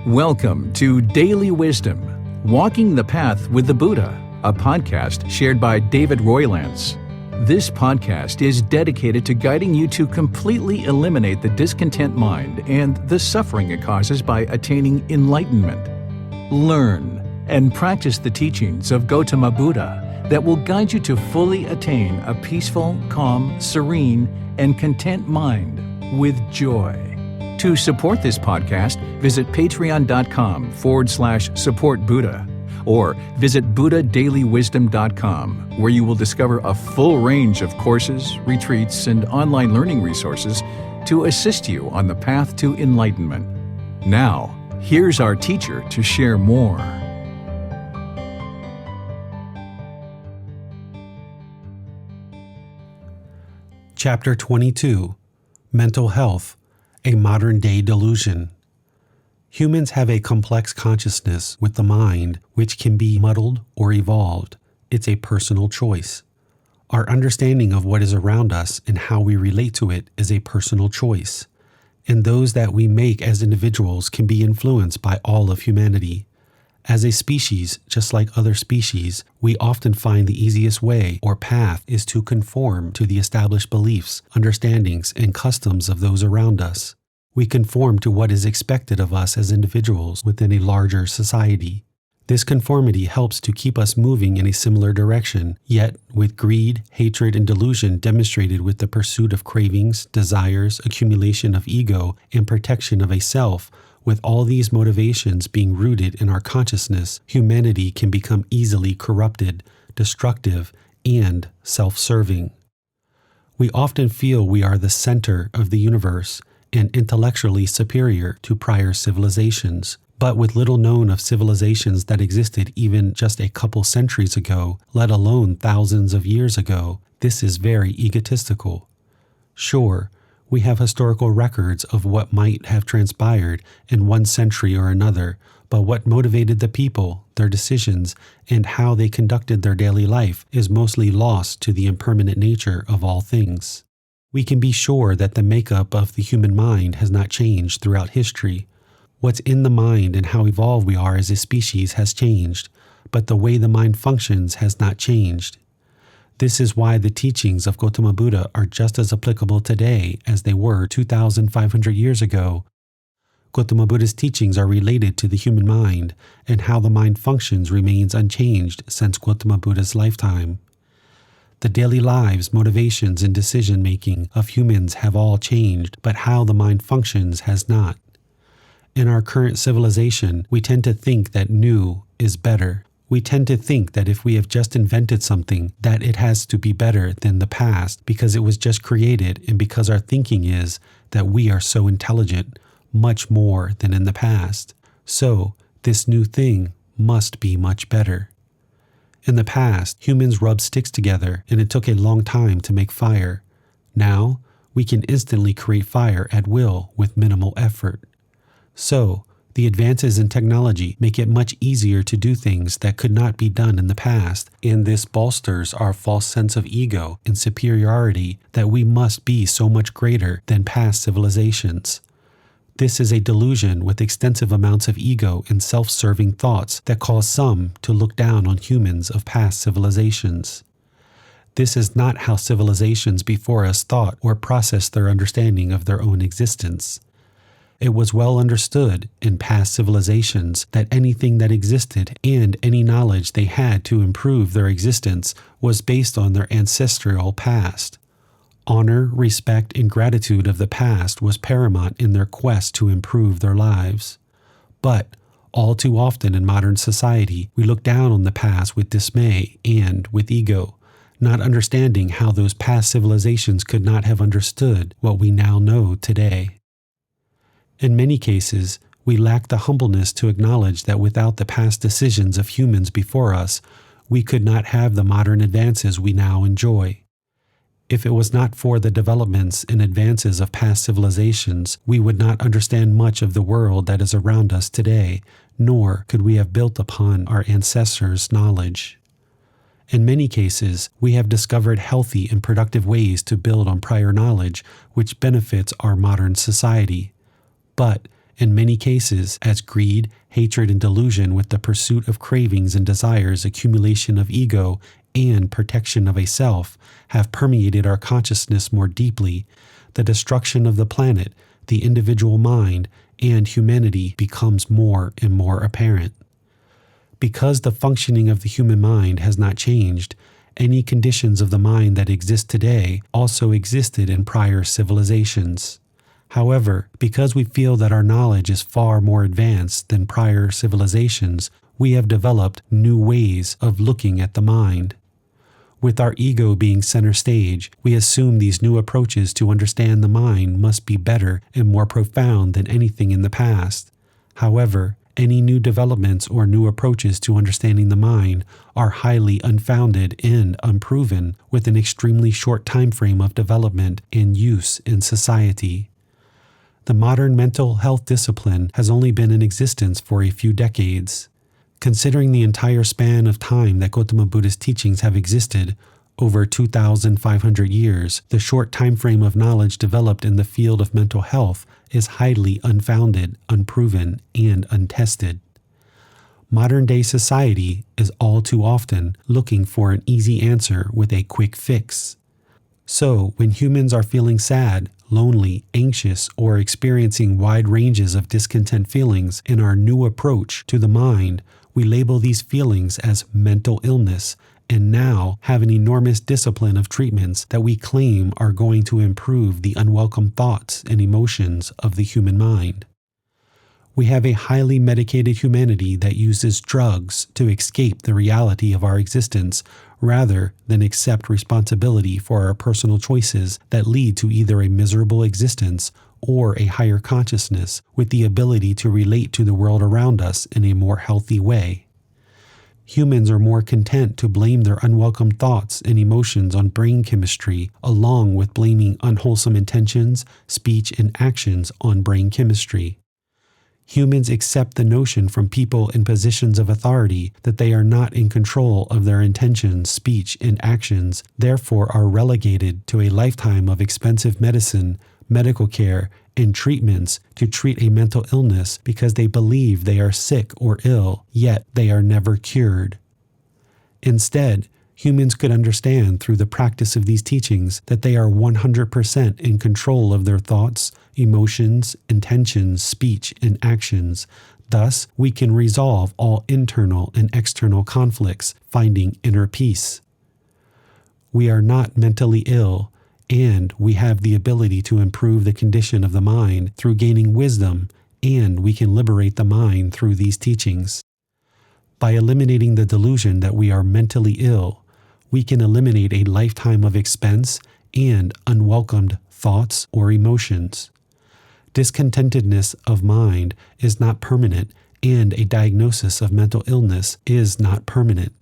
Welcome to Daily Wisdom, Walking the Path with the Buddha, a podcast shared by David Roylance. This podcast is dedicated to guiding you to completely eliminate the discontent mind and the suffering it causes by attaining enlightenment. Learn and practice the teachings of Gotama Buddha that will guide you to fully attain a peaceful, calm, serene, and content mind with joy. To support this podcast, visit patreon.com/support Buddha or visit buddhadailywisdom.com, where you will discover a full range of courses, retreats, and online learning resources to assist you on the path to enlightenment. Now, here's our teacher to share more. Chapter 22, Mental Health, a Modern-Day Delusion. Humans have a complex consciousness with the mind, which can be muddled or evolved. It's a personal choice. Our understanding of what is around us and how we relate to it is a personal choice. And those that we make as individuals can be influenced by all of humanity. As a species, just like other species, we often find the easiest way or path is to conform to the established beliefs, understandings, and customs of those around us. We conform to what is expected of us as individuals within a larger society. This conformity helps to keep us moving in a similar direction, yet with greed, hatred, and delusion demonstrated with the pursuit of cravings, desires, accumulation of ego, and protection of a self. With all these motivations being rooted in our consciousness, humanity can become easily corrupted, destructive, and self-serving. We often feel we are the center of the universe and intellectually superior to prior civilizations. But with little known of civilizations that existed even just a couple centuries ago, let alone thousands of years ago, this is very egotistical. Sure, we have historical records of what might have transpired in one century or another, but what motivated the people, their decisions, and how they conducted their daily life is mostly lost to the impermanent nature of all things. We can be sure that the makeup of the human mind has not changed throughout history. What's in the mind and how evolved we are as a species has changed, but the way the mind functions has not changed. This is why the teachings of Gotama Buddha are just as applicable today as they were 2,500 years ago. Gotama Buddha's teachings are related to the human mind, and how the mind functions remains unchanged since Gotama Buddha's lifetime. The daily lives, motivations, and decision-making of humans have all changed, but how the mind functions has not. In our current civilization, we tend to think that new is better. We tend to think that if we have just invented something, that it has to be better than the past because it was just created and because our thinking is that we are so intelligent, much more than in the past. So, this new thing must be much better. In the past, humans rubbed sticks together and it took a long time to make fire. Now, we can instantly create fire at will with minimal effort. So, the advances in technology make it much easier to do things that could not be done in the past, and this bolsters our false sense of ego and superiority that we must be so much greater than past civilizations. This is a delusion with extensive amounts of ego and self-serving thoughts that cause some to look down on humans of past civilizations. This is not how civilizations before us thought or processed their understanding of their own existence. It was well understood in past civilizations that anything that existed and any knowledge they had to improve their existence was based on their ancestral past. Honor, respect, and gratitude of the past was paramount in their quest to improve their lives. But all too often in modern society, we look down on the past with dismay and with ego, not understanding how those past civilizations could not have understood what we now know today. In many cases, we lack the humbleness to acknowledge that without the past decisions of humans before us, we could not have the modern advances we now enjoy. If it was not for the developments and advances of past civilizations, we would not understand much of the world that is around us today, nor could we have built upon our ancestors' knowledge. In many cases, we have discovered healthy and productive ways to build on prior knowledge, which benefits our modern society. But In many cases, as greed, hatred, and delusion with the pursuit of cravings and desires, accumulation of ego, and protection of a self have permeated our consciousness more deeply, the destruction of the planet, the individual mind, and humanity becomes more and more apparent. Because the functioning of the human mind has not changed, any conditions of the mind that exist today also existed in prior civilizations. However, because we feel that our knowledge is far more advanced than prior civilizations, we have developed new ways of looking at the mind. With our ego being center stage, we assume these new approaches to understand the mind must be better and more profound than anything in the past. However, any new developments or new approaches to understanding the mind are highly unfounded and unproven, with an extremely short time frame of development and use in society. The modern mental health discipline has only been in existence for a few decades. Considering the entire span of time that Gotama Buddha's teachings have existed, over 2,500 years, the short time frame of knowledge developed in the field of mental health is highly unfounded, unproven, and untested. Modern-day society is all too often looking for an easy answer with a quick fix. So, when humans are feeling sad, lonely, anxious, or experiencing wide ranges of discontent feelings in our new approach to the mind, we label these feelings as mental illness and now have an enormous discipline of treatments that we claim are going to improve the unwelcome thoughts and emotions of the human mind. We have a highly medicated humanity that uses drugs to escape the reality of our existence rather than accept responsibility for our personal choices that lead to either a miserable existence or a higher consciousness with the ability to relate to the world around us in a more healthy way. Humans are more content to blame their unwelcome thoughts and emotions on brain chemistry, along with blaming unwholesome intentions, speech, and actions on brain chemistry. Humans accept the notion from people in positions of authority that they are not in control of their intentions, speech, and actions, therefore are relegated to a lifetime of expensive medicine, medical care, and treatments to treat a mental illness because they believe they are sick or ill, yet they are never cured. Instead, humans could understand through the practice of these teachings that they are 100% in control of their thoughts, emotions, intentions, speech, and actions. Thus, we can resolve all internal and external conflicts, finding inner peace. We are not mentally ill, and we have the ability to improve the condition of the mind through gaining wisdom, and we can liberate the mind through these teachings. By eliminating the delusion that we are mentally ill, we can eliminate a lifetime of expense and unwelcomed thoughts or emotions. Discontentedness of mind is not permanent, and a diagnosis of mental illness is not permanent.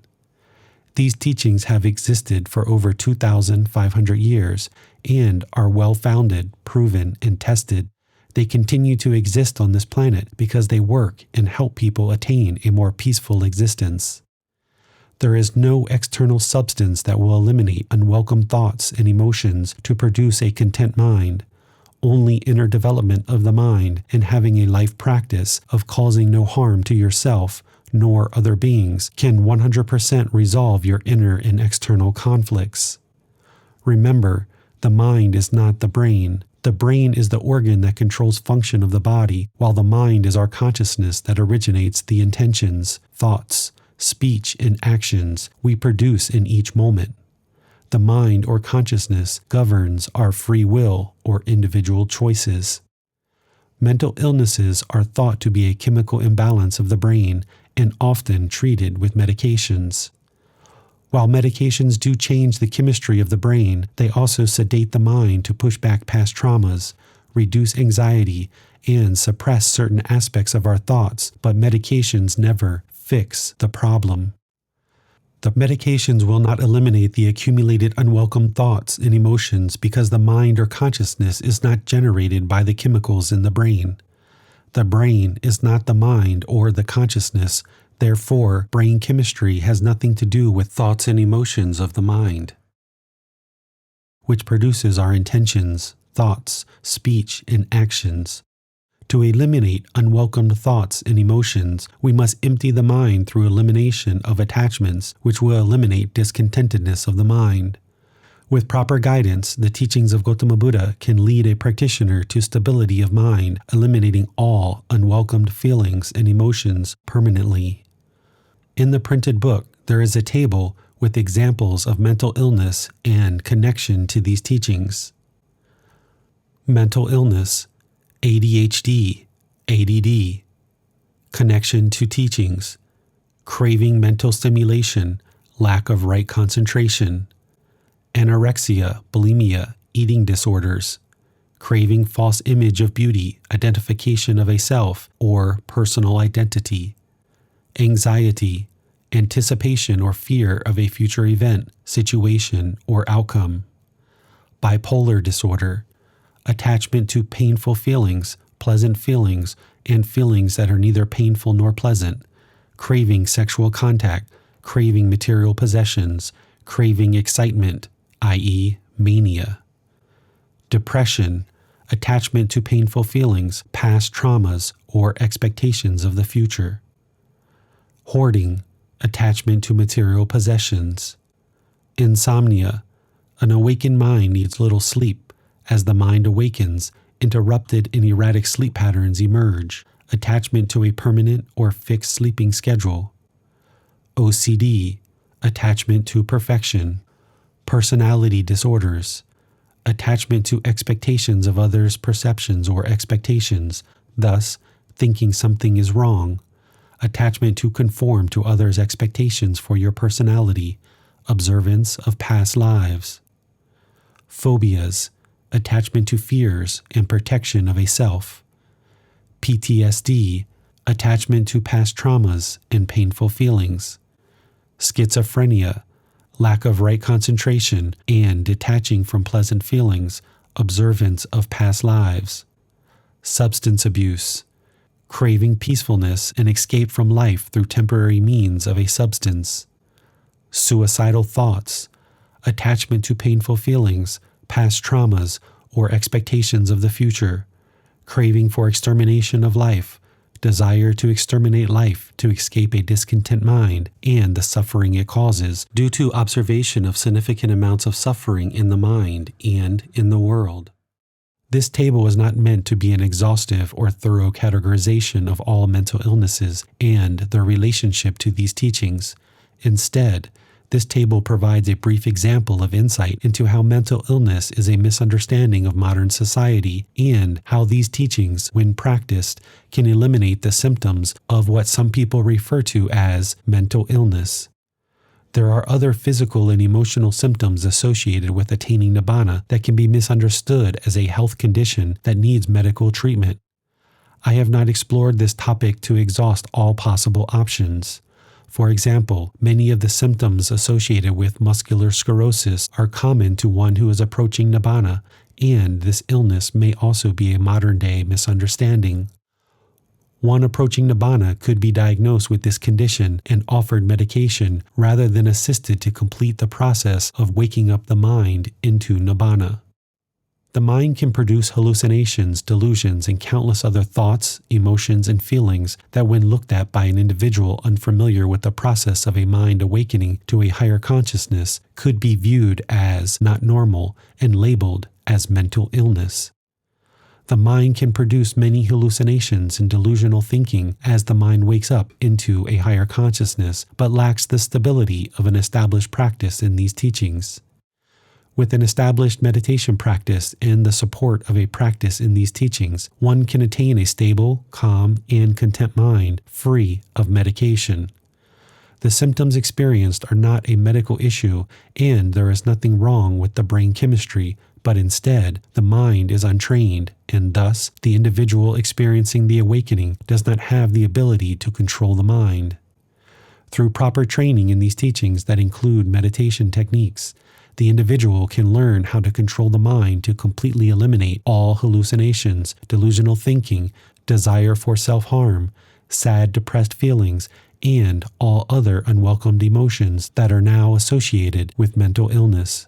These teachings have existed for over 2,500 years and are well-founded, proven, and tested. They continue to exist on this planet because they work and help people attain a more peaceful existence. There is no external substance that will eliminate unwelcome thoughts and emotions to produce a content mind. Only inner development of the mind and having a life practice of causing no harm to yourself nor other beings can 100% resolve your inner and external conflicts. Remember, the mind is not the brain. The brain is the organ that controls function of the body, while the mind is our consciousness that originates the intentions, thoughts, speech, and actions we produce in each moment. The mind or consciousness governs our free will or individual choices. Mental illnesses are thought to be a chemical imbalance of the brain and often treated with medications. While medications do change the chemistry of the brain, they also sedate the mind to push back past traumas, reduce anxiety, and suppress certain aspects of our thoughts, but medications never fix the problem. The medications will not eliminate the accumulated unwelcome thoughts and emotions because the mind or consciousness is not generated by the chemicals in the brain. The brain is not the mind or the consciousness. Therefore, brain chemistry has nothing to do with thoughts and emotions of the mind, which produces our intentions, thoughts, speech, and actions. To eliminate unwelcomed thoughts and emotions, we must empty the mind through elimination of attachments, which will eliminate discontentedness of the mind. With proper guidance, the teachings of Gotama Buddha can lead a practitioner to stability of mind, eliminating all unwelcomed feelings and emotions permanently. In the printed book, there is a table with examples of mental illness and connection to these teachings. Mental illness, ADHD, ADD, connection to teachings, craving mental stimulation, lack of right concentration, anorexia, bulimia, eating disorders, craving false image of beauty, identification of a self or personal identity, anxiety, anticipation or fear of a future event, situation, or outcome, bipolar disorder, attachment to painful feelings, pleasant feelings, and feelings that are neither painful nor pleasant, craving sexual contact, craving material possessions, craving excitement, i.e., mania. Depression, attachment to painful feelings, past traumas, or expectations of the future. Hoarding, attachment to material possessions. Insomnia, an awakened mind needs little sleep. As the mind awakens, interrupted and erratic sleep patterns emerge, attachment to a permanent or fixed sleeping schedule. OCD, attachment to perfection. Personality disorders, attachment to expectations of others' perceptions or expectations, thus thinking something is wrong. Attachment to conform to others' expectations for your personality, observance of past lives. Phobias, attachment to fears and protection of a self. PTSD, attachment to past traumas and painful feelings. Schizophrenia, lack of right concentration and detaching from pleasant feelings, observance of past lives. Substance abuse, craving peacefulness and escape from life through temporary means of a substance. Suicidal thoughts, attachment to painful feelings, past traumas, or expectations of the future, craving for extermination of life, desire to exterminate life to escape a discontent mind and the suffering it causes due to observation of significant amounts of suffering in the mind and in the world. This table is not meant to be an exhaustive or thorough categorization of all mental illnesses and their relationship to these teachings. Instead, this table provides a brief example of insight into how mental illness is a misunderstanding of modern society and how these teachings, when practiced, can eliminate the symptoms of what some people refer to as mental illness. There are other physical and emotional symptoms associated with attaining Nibbana that can be misunderstood as a health condition that needs medical treatment. I have not explored this topic to exhaust all possible options. For example, many of the symptoms associated with muscular sclerosis are common to one who is approaching Nibbana, and this illness may also be a modern-day misunderstanding. One approaching Nibbana could be diagnosed with this condition and offered medication rather than assisted to complete the process of waking up the mind into Nibbana. The mind can produce hallucinations, delusions, and countless other thoughts, emotions, and feelings that, when looked at by an individual unfamiliar with the process of a mind awakening to a higher consciousness, could be viewed as not normal and labeled as mental illness. The mind can produce many hallucinations and delusional thinking as the mind wakes up into a higher consciousness, but lacks the stability of an established practice in these teachings. With an established meditation practice and the support of a practice in these teachings, one can attain a stable, calm, and content mind free of medication. The symptoms experienced are not a medical issue, and there is nothing wrong with the brain chemistry, but instead, the mind is untrained, and thus the individual experiencing the awakening does not have the ability to control the mind. Through proper training in these teachings that include meditation techniques, the individual can learn how to control the mind to completely eliminate all hallucinations, delusional thinking, desire for self-harm, sad, depressed feelings, and all other unwelcomed emotions that are now associated with mental illness.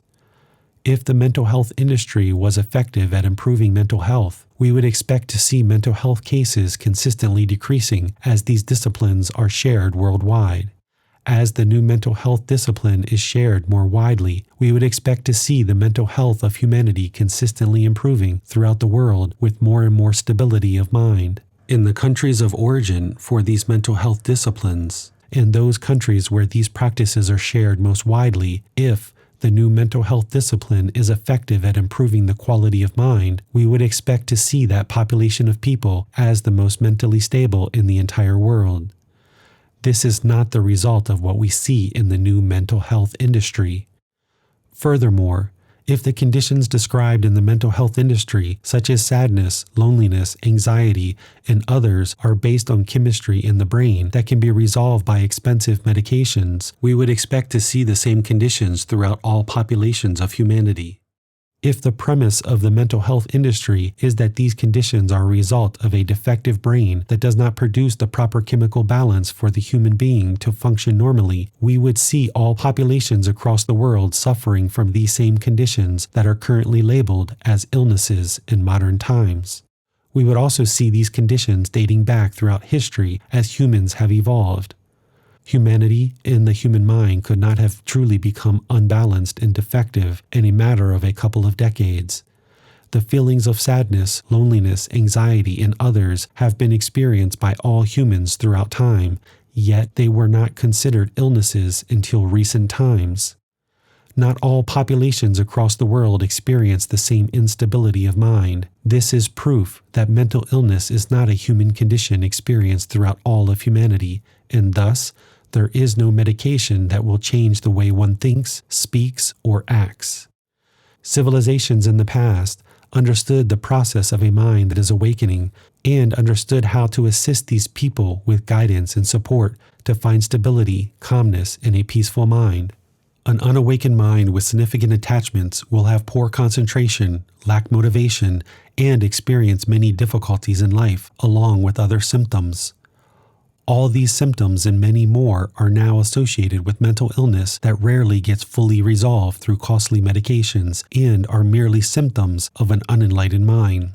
If the mental health industry was effective at improving mental health, we would expect to see mental health cases consistently decreasing as these disciplines are shared worldwide. As the new mental health discipline is shared more widely, we would expect to see the mental health of humanity consistently improving throughout the world with more and more stability of mind. In the countries of origin for these mental health disciplines, and those countries where these practices are shared most widely, if the new mental health discipline is effective at improving the quality of mind, we would expect to see that population of people as the most mentally stable in the entire world. This is not the result of what we see in the new mental health industry. Furthermore, if the conditions described in the mental health industry, such as sadness, loneliness, anxiety, and others, are based on chemistry in the brain that can be resolved by expensive medications, we would expect to see the same conditions throughout all populations of humanity. If the premise of the mental health industry is that these conditions are a result of a defective brain that does not produce the proper chemical balance for the human being to function normally, we would see all populations across the world suffering from these same conditions that are currently labeled as illnesses in modern times. We would also see these conditions dating back throughout history as humans have evolved. Humanity and the human mind could not have truly become unbalanced and defective in a matter of a couple of decades. The feelings of sadness, loneliness, anxiety, and others have been experienced by all humans throughout time, yet they were not considered illnesses until recent times. Not all populations across the world experience the same instability of mind. This is proof that mental illness is not a human condition experienced throughout all of humanity, and thus, there is no medication that will change the way one thinks, speaks, or acts. Civilizations in the past understood the process of a mind that is awakening and understood how to assist these people with guidance and support to find stability, calmness, and a peaceful mind. An unawakened mind with significant attachments will have poor concentration, lack motivation, and experience many difficulties in life, along with other symptoms. All these symptoms and many more are now associated with mental illness that rarely gets fully resolved through costly medications and are merely symptoms of an unenlightened mind.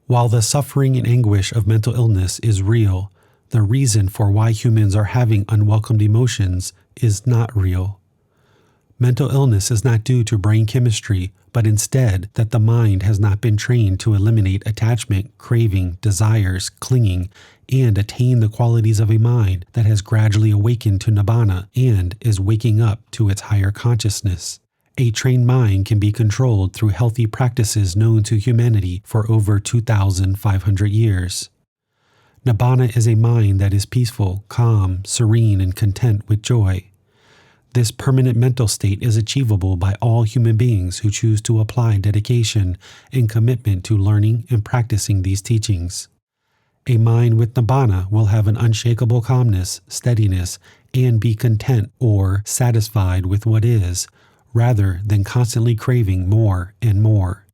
While the suffering and anguish of mental illness is real, the reason for why humans are having unwelcomed emotions is not real. Mental illness is not due to brain chemistry, but instead that the mind has not been trained to eliminate attachment, craving, desires, clinging, and attain the qualities of a mind that has gradually awakened to Nibbana and is waking up to its higher consciousness. A trained mind can be controlled through healthy practices known to humanity for over 2,500 years. Nibbana is a mind that is peaceful, calm, serene, and content with joy. This permanent mental state is achievable by all human beings who choose to apply dedication and commitment to learning and practicing these teachings. A mind with Nibbana will have an unshakable calmness, steadiness, and be content or satisfied with what is, rather than constantly craving more and more.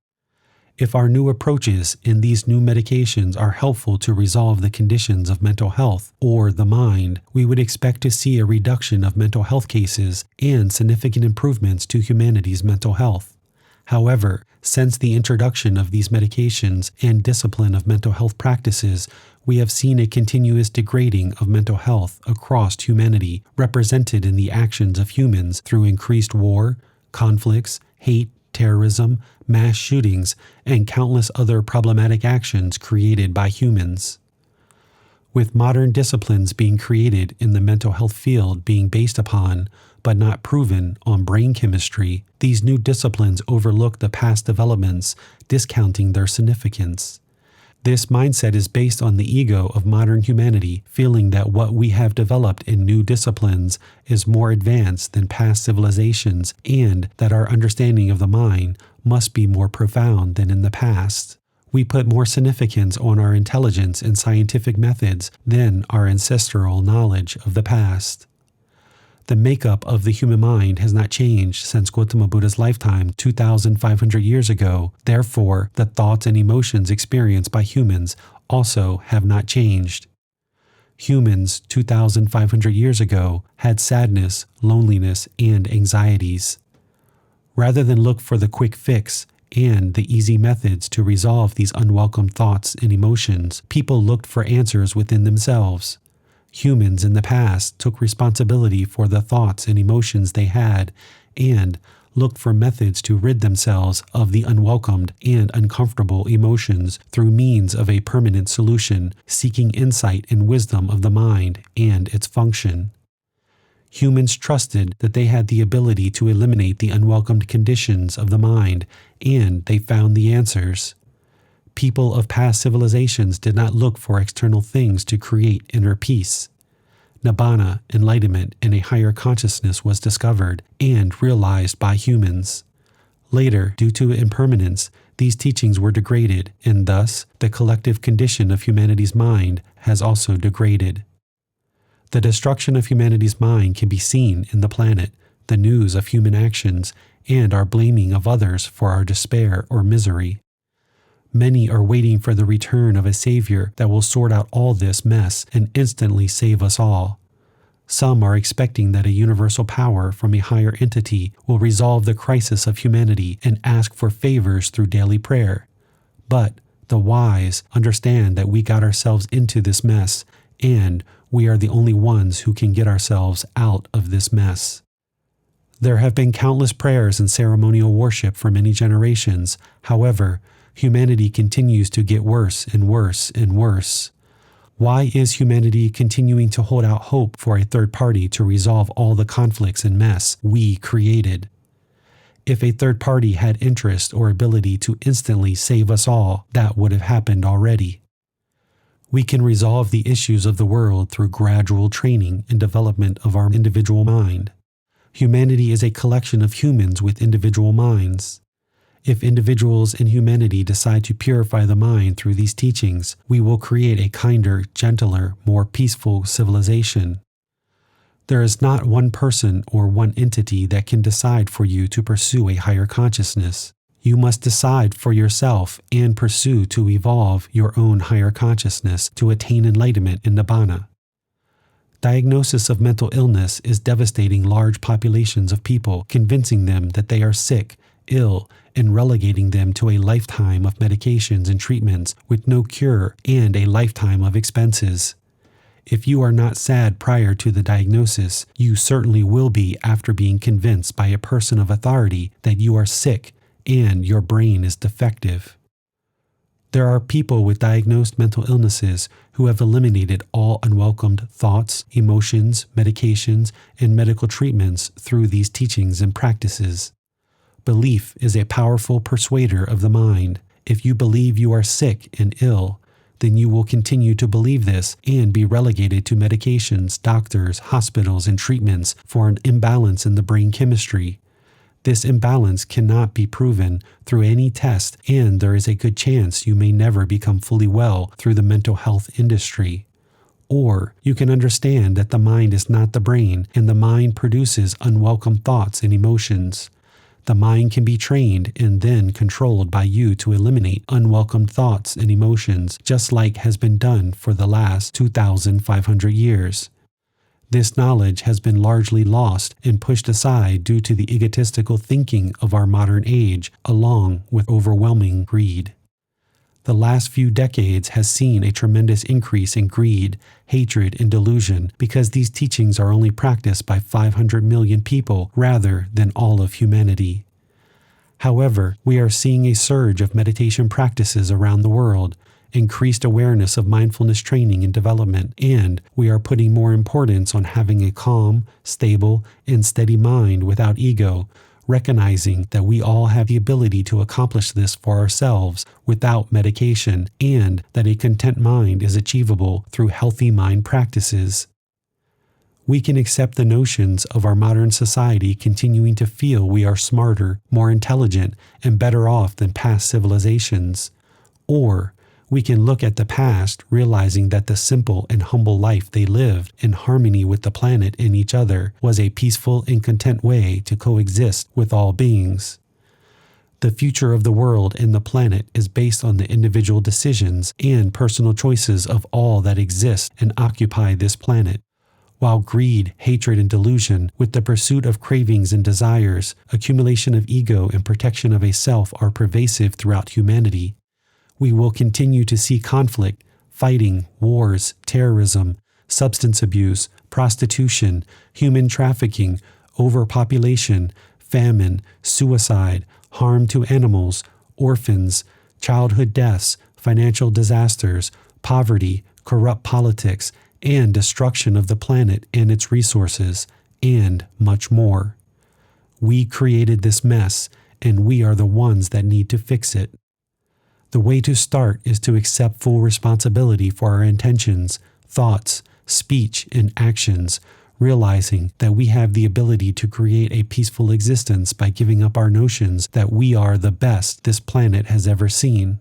If our new approaches and these new medications are helpful to resolve the conditions of mental health or the mind, we would expect to see a reduction of mental health cases and significant improvements to humanity's mental health. However, since the introduction of these medications and discipline of mental health practices, we have seen a continuous degrading of mental health across humanity, represented in the actions of humans through increased war, conflicts, hate, terrorism, mass shootings, and countless other problematic actions created by humans. With modern disciplines being created in the mental health field being based upon, but not proven, on brain chemistry, these new disciplines overlook the past developments, discounting their significance. This mindset is based on the ego of modern humanity, feeling that what we have developed in new disciplines is more advanced than past civilizations and that our understanding of the mind must be more profound than in the past. We put more significance on our intelligence and scientific methods than our ancestral knowledge of the past. The makeup of the human mind has not changed since Gotama Buddha's lifetime 2,500 years ago. Therefore, the thoughts and emotions experienced by humans also have not changed. Humans 2,500 years ago had sadness, loneliness, and anxieties. Rather than look for the quick fix and the easy methods to resolve these unwelcome thoughts and emotions, people looked for answers within themselves. Humans in the past took responsibility for the thoughts and emotions they had and looked for methods to rid themselves of the unwelcomed and uncomfortable emotions through means of a permanent solution, seeking insight and wisdom of the mind and its function. Humans trusted that they had the ability to eliminate the unwelcomed conditions of the mind, and they found the answers. People of past civilizations did not look for external things to create inner peace. Nibbana, enlightenment, and a higher consciousness was discovered and realized by humans. Later, due to impermanence, these teachings were degraded, and thus the collective condition of humanity's mind has also degraded. The destruction of humanity's mind can be seen in the planet, the news of human actions, and our blaming of others for our despair or misery. Many are waiting for the return of a savior that will sort out all this mess and instantly save us all. Some are expecting that a universal power from a higher entity will resolve the crisis of humanity and ask for favors through daily prayer. But the wise understand that we got ourselves into this mess, and we are the only ones who can get ourselves out of this mess. There have been countless prayers and ceremonial worship for many generations. However, humanity continues to get worse and worse and worse. Why is humanity continuing to hold out hope for a third party to resolve all the conflicts and mess we created? If a third party had interest or ability to instantly save us all, that would have happened already. We can resolve the issues of the world through gradual training and development of our individual mind. Humanity is a collection of humans with individual minds. If individuals in humanity decide to purify the mind through these teachings, we will create a kinder, gentler, more peaceful civilization. There is not one person or one entity that can decide for you to pursue a higher consciousness. You must decide for yourself and pursue to evolve your own higher consciousness to attain enlightenment in Nibbana. Diagnosis of mental illness is devastating large populations of people, convincing them that they are sick, ill, and relegating them to a lifetime of medications and treatments with no cure and a lifetime of expenses. If you are not sad prior to the diagnosis, you certainly will be after being convinced by a person of authority that you are sick and your brain is defective. There are people with diagnosed mental illnesses who have eliminated all unwelcomed thoughts, emotions, medications, and medical treatments through these teachings and practices. Belief is a powerful persuader of the mind. If you believe you are sick and ill, then you will continue to believe this and be relegated to medications, doctors, hospitals, and treatments for an imbalance in the brain chemistry. This imbalance cannot be proven through any test, and there is a good chance you may never become fully well through the mental health industry. Or you can understand that the mind is not the brain, and the mind produces unwelcome thoughts and emotions. The mind can be trained and then controlled by you to eliminate unwelcome thoughts and emotions, just like has been done for the last 2,500 years. This knowledge has been largely lost and pushed aside due to the egotistical thinking of our modern age, along with overwhelming greed. The last few decades has seen a tremendous increase in greed, hatred, and delusion because these teachings are only practiced by 500 million people rather than all of humanity. However, we are seeing a surge of meditation practices around the world, increased awareness of mindfulness training and development, and we are putting more importance on having a calm, stable, and steady mind without ego, recognizing that we all have the ability to accomplish this for ourselves without medication, and that a content mind is achievable through healthy mind practices. We can accept the notions of our modern society continuing to feel we are smarter, more intelligent, and better off than past civilizations, or we can look at the past, realizing that the simple and humble life they lived in harmony with the planet and each other was a peaceful and content way to coexist with all beings. The future of the world and the planet is based on the individual decisions and personal choices of all that exist and occupy this planet. while greed, hatred, and delusion, with the pursuit of cravings and desires, accumulation of ego, and protection of a self are pervasive throughout humanity, we will continue to see conflict, fighting, wars, terrorism, substance abuse, prostitution, human trafficking, overpopulation, famine, suicide, harm to animals, orphans, childhood deaths, financial disasters, poverty, corrupt politics, and destruction of the planet and its resources, and much more. We created this mess, and we are the ones that need to fix it. The way to start is to accept full responsibility for our intentions, thoughts, speech, and actions, realizing that we have the ability to create a peaceful existence by giving up our notions that we are the best this planet has ever seen.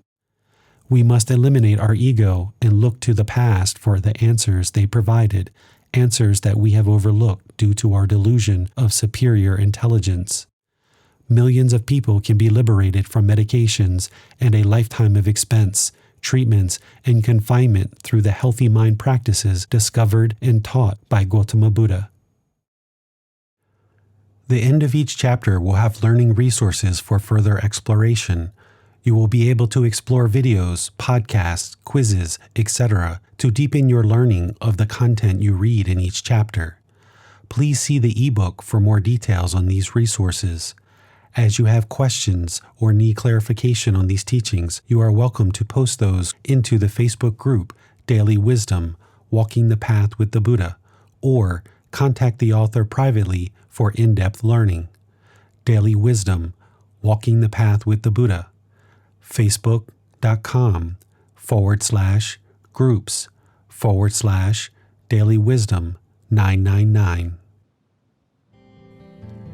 We must eliminate our ego and look to the past for the answers they provided, answers that we have overlooked due to our delusion of superior intelligence. Millions of people can be liberated from medications and a lifetime of expense, treatments, and confinement through the healthy mind practices discovered and taught by Gotama Buddha. The end of each chapter will have learning resources for further exploration. You will be able to explore videos, podcasts, quizzes, etc. to deepen your learning of the content you read in each chapter. Please see the ebook for more details on these resources. As you have questions or need clarification on these teachings, you are welcome to post those into the Facebook group Daily Wisdom, Walking the Path with the Buddha, or contact the author privately for in-depth learning. Daily Wisdom, Walking the Path with the Buddha. Facebook.com/groups/Daily Wisdom 999.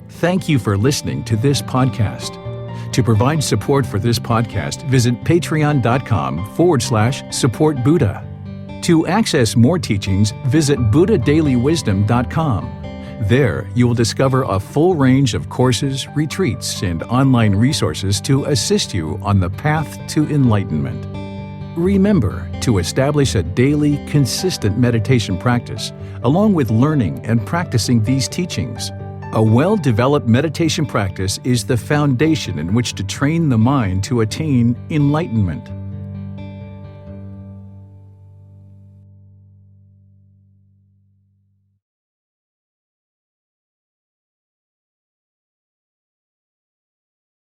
Thank you for listening to this podcast. To provide support for this podcast, visit patreon.com/support Buddha. To access more teachings, visit buddhadailywisdom.com. There, you will discover a full range of courses, retreats, and online resources to assist you on the path to enlightenment. Remember to establish a daily, consistent meditation practice, along with learning and practicing these teachings. A well-developed meditation practice is the foundation in which to train the mind to attain enlightenment.